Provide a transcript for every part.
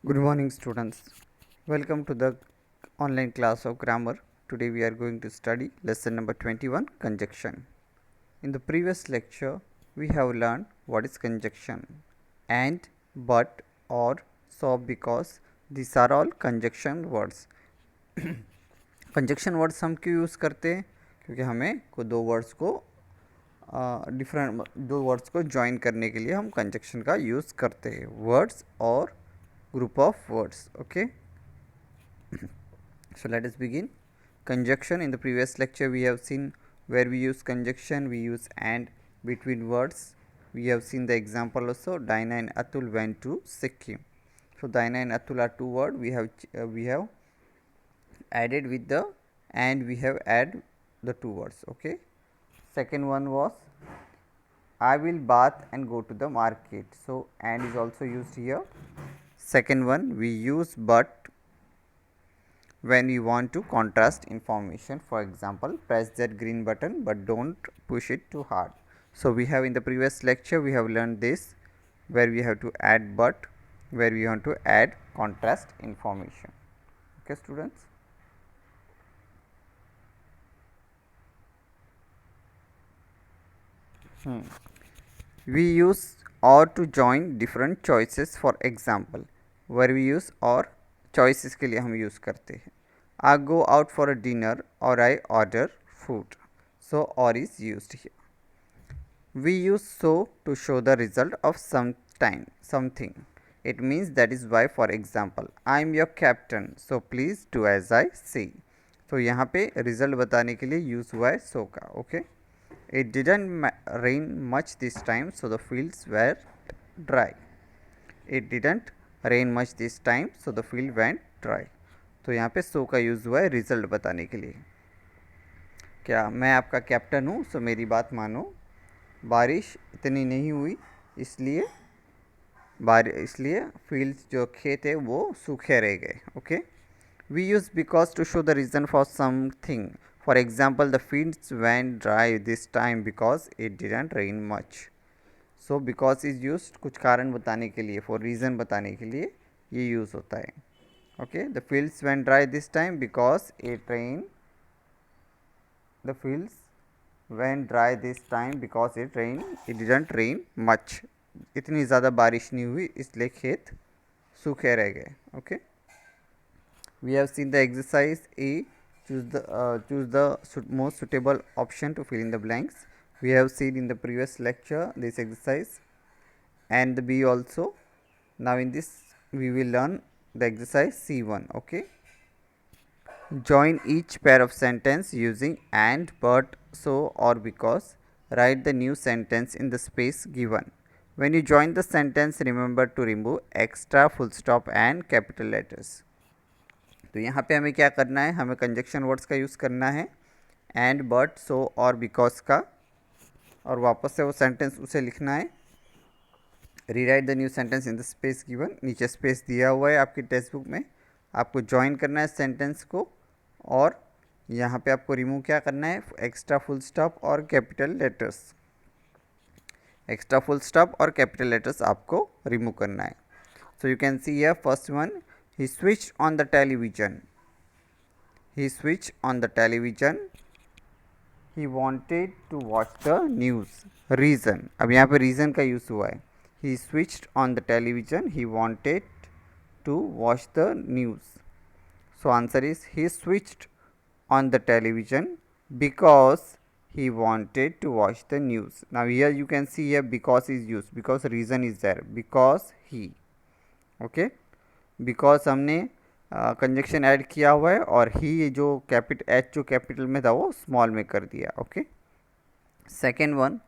Good morning, students. Welcome to the online class of grammar. Today we are going to study lesson number 21, conjunction. In the previous lecture, we have learned what is conjunction and, but, or, so, because. These are all conjunction words. Conjunction words हम क्यों use करते हैं? क्योंकि हमें को दो words को दो वर्ड्स को ज्वाइन करने के लिए हम कंजक्शन का यूज़ करते हैं. वर्ड्स और group of words. Okay, so let us begin. Conjunction. In the previous lecture we have seen where we use conjunction, we use and between words. We have seen the example also. Dinah and Atul went to Sikkim. So Dinah and Atul are two words. We have added with the and we have add the two words. Okay, second one was I will bath and go to the market. So and is also used here. Second one, we use but when we want to contrast information. For example, press that green button but don't push it too hard. So we have in the previous lecture we have learned this, where we have to add but, where we want to add contrast information. Okay, students. We use or to join different choices. For example, where we use or choices के लिए हम use करते हैं. I go out for a dinner or I order food. So or is used here. We use so to show the result of something. It means that is why. For example, I am your captain, so please do as I say. तो यहाँ पे result बताने के लिए use हुआ है so का. Okay. It didn't rain much this time, so the fields were dry. It didn't rain much this time, so the field went dry. तो यहाँ पे so का यूज़ हुआ है रिजल्ट बताने के लिए. क्या मैं आपका कैप्टन हूँ, सो मेरी बात मानो. बारिश इतनी नहीं हुई, इसलिए फील्ड्स जो खेत है वो सूखे रह गए. Okay. We use because to show the reason for something. For example, the fields went dry this time because it didn't rain much. So because is used कुछ कारण बताने के लिए, for reason बताने के लिए ये यूज़ होता है. Okay, the fields went dry this time because it rained. The fields went dry this time because it rained. It didn't rain much. इतनी ज़्यादा बारिश नहीं हुई, इसलिए खेत सूखे रह गए. Okay. We have seen the exercise A. Choose the most suitable option to fill in the blanks. We have seen in the previous lecture this exercise and the B also. Now in this we will learn the exercise C1. Okay. Join each pair of sentence using and, but, so or because. Write the new sentence in the space given. When you join the sentence, remember to remove extra full stop and capital letters. तो यहाँ पे हमें क्या करना है, हमें conjunction words का use करना है एंड, बट, सो और बिकॉज का, और वापस से वो सेंटेंस उसे लिखना है. Rewrite the new sentence in the space given. नीचे स्पेस दिया हुआ है आपकी टेक्स्ट बुक में. आपको ज्वाइन करना है सेंटेंस को और यहाँ पे आपको रिमूव क्या करना है, एक्स्ट्रा फुल स्टॉप और capital letters. Extra full stop और कैपिटल लेटर्स आपको रिमूव करना है. So you can see here first one. He switched on the television. He switched on the television. He wanted to watch the news. Reason. अब यहाँ पे reason का use हुआ है. He switched on the television. He wanted to watch the news. So answer is he switched on the television because he wanted to watch the news. Now here you can see here because is used, because reason is there, because he. Okay. Because हमने conjunction add किया हुआ है और ही जो H जो capital में था वो स्मॉल में कर दिया. Okay. Second one.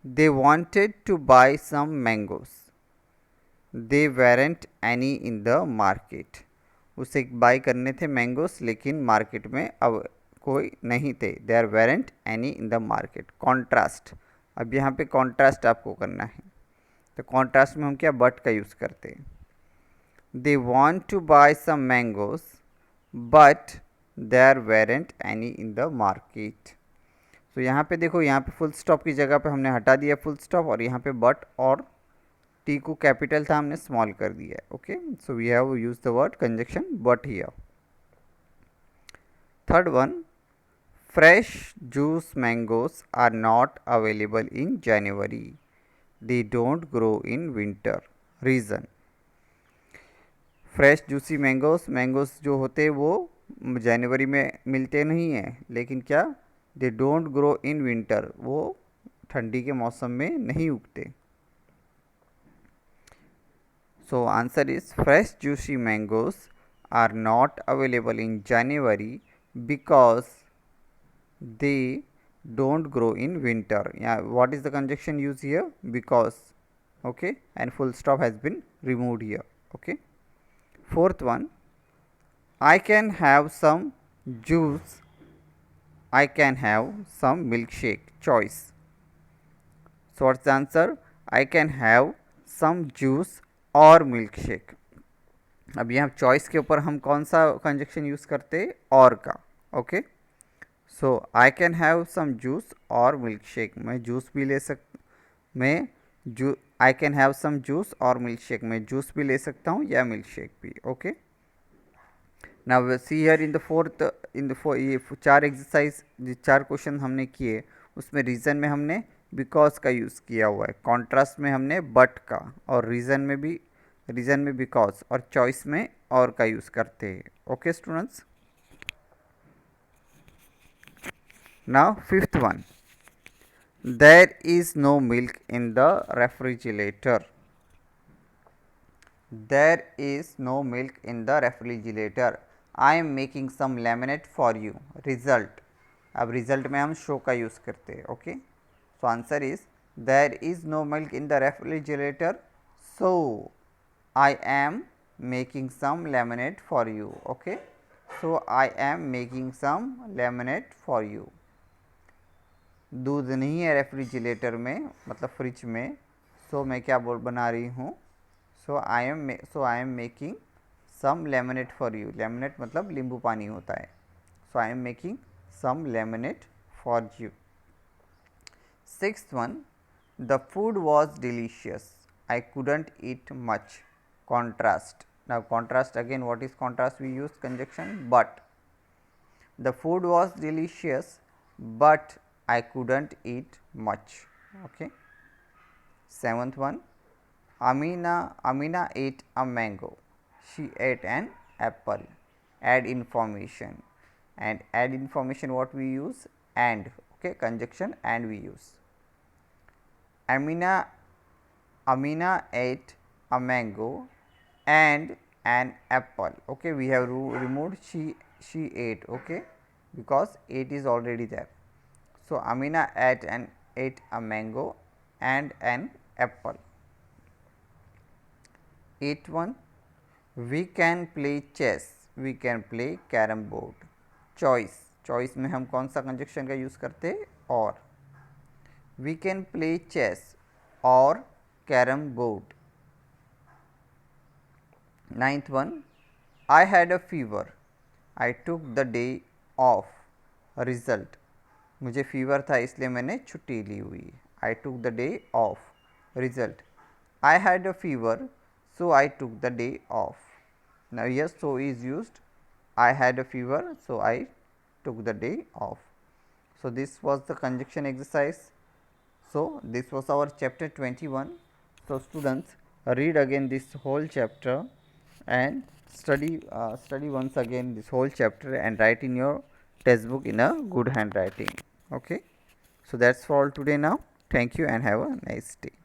They wanted to buy some mangoes. They weren't any in the market. उसे बाय करने थे मैंगोस लेकिन मार्केट में अब कोई नहीं थे. They are weren't any in the market. Contrast. अब यहाँ पे कॉन्ट्रास्ट आपको करना है. तो कॉन्ट्रास्ट में हम क्या बट का यूज़ करते हैं. They want to buy some mangoes, but there weren't any in the market. तो यहाँ पे देखो, यहाँ पे फुल स्टॉप की जगह पे हमने हटा दिया फुल स्टॉप और यहाँ पे बट और टी को कैपिटल था, हमने स्मॉल कर दिया है. Okay, so we have use the word conjunction but here. Third one, fresh juice mangoes are not available in January. They don't grow in winter. Reason, fresh juicy mangoes जो होते हैं वो जनवरी में मिलते नहीं हैं, लेकिन क्या, they don't grow in winter, वो ठंडी के मौसम में नहीं उगते. So answer is fresh juicy mangoes are not available in January because they don't grow in winter. Yeah, what is the conjunction used here? Because. Okay, and full stop has been removed here. Okay, fourth one, I can have some juice, I can have some milkshake. Choice. So what's the answer? I can have some juice or milkshake. अब यहाँ choice के ऊपर हम कौन सा conjunction use करते हैं? और का. Okay, so I can have some juice और मिल्क शेक. मैं जूस भी ले मैं I can have some juice और मिल्क शेक, मैं जूस भी ले सकता हूँ या मिल्क शेक भी. Okay, now see here in the fourth, ये 4 एक्सरसाइज, 4 क्वेश्चन हमने किए, उसमें रीज़न में हमने बिकॉज का यूज़ किया हुआ है, कॉन्ट्रास्ट में हमने बट का, और रीज़न में बिकॉज, और चॉइस में और का यूज़ करते हैं. Okay students, now fifth one, there is no milk in the refrigerator. There is no milk in the refrigerator. I am making some lemonade for you. Result, अब result में हम show का use करते हैं. Okay, so answer is there is no milk in the refrigerator, so I am making some lemonade for you. Okay, so I am making some lemonade for you. दूध नहीं है refrigerator में, मतलब fridge में, सो मैं क्या बना रही हूँ? So I am making some lemonade for you. Lemonade मतलब नींबू पानी होता है. So I am making some lemonade for you. Sixth one, the food was delicious, I couldn't eat much. Contrast. Now contrast again, what is contrast? We use conjunction but. The food was delicious but I couldn't eat much. Okay. Seventh one, Amina ate a mango, she ate an apple. Add information, and add information what we use? And. Okay, conjunction and we use. Amina ate a mango and an apple. Okay, we have removed she ate. Okay, because ate is already there. So Amina ate a mango and an apple. Eighth one, we can play chess, we can play carom board. Choice में हम कौन सा conjunction का use करते हैं? और. We can play chess or carom board. Ninth one, I had a fever, I took the day off. Result, मुझे fever था इसलिए मैंने छुट्टी ली हुई. I took the day off. Result, I had a fever so I took the day off. Now yes, so is used. I had a fever so I took the day off. So this was the conjunction exercise. So this was our chapter 21. So students, read again this whole chapter and study once again this whole chapter and write in your textbook in a good handwriting. Okay, so that's for all today now. Thank you and have a nice day.